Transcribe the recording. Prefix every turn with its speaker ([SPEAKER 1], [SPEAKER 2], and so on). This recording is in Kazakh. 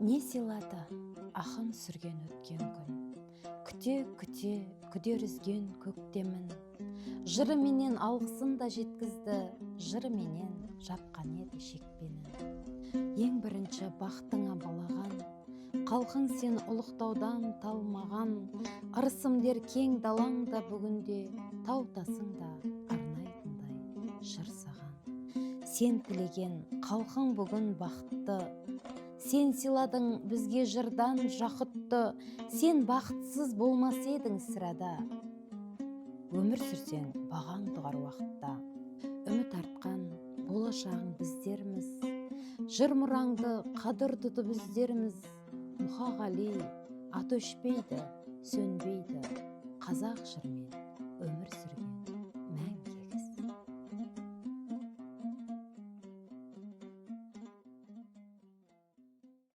[SPEAKER 1] Не сыйлады ақын сүрген өткен күн, күте күдер үзген көктемін. Жыры менен алғысын да жеткізді, жыры менен жапқан еді шекпенін. Ең бірінші бақтыңа балаған, қалқың сен ұлықтаудан талмаған. Ырысым дер кең далаңда бүгінде, таутасың да арнайтындай жыр саған. Сен тілеген қалқың бүгін бақытты, сен сыйладың бізге жырдан жақұтты. Сен бақытсыз болмас едің сірада, өмір сүрсең бағаң туар уақытта. Үміт артқан болашағың біздерміз, жыр мұраңды қадір тұтып өздеріміз. Мұқағали аты өшпейді, сөнбейді, қазақ жырмен өмір сүрген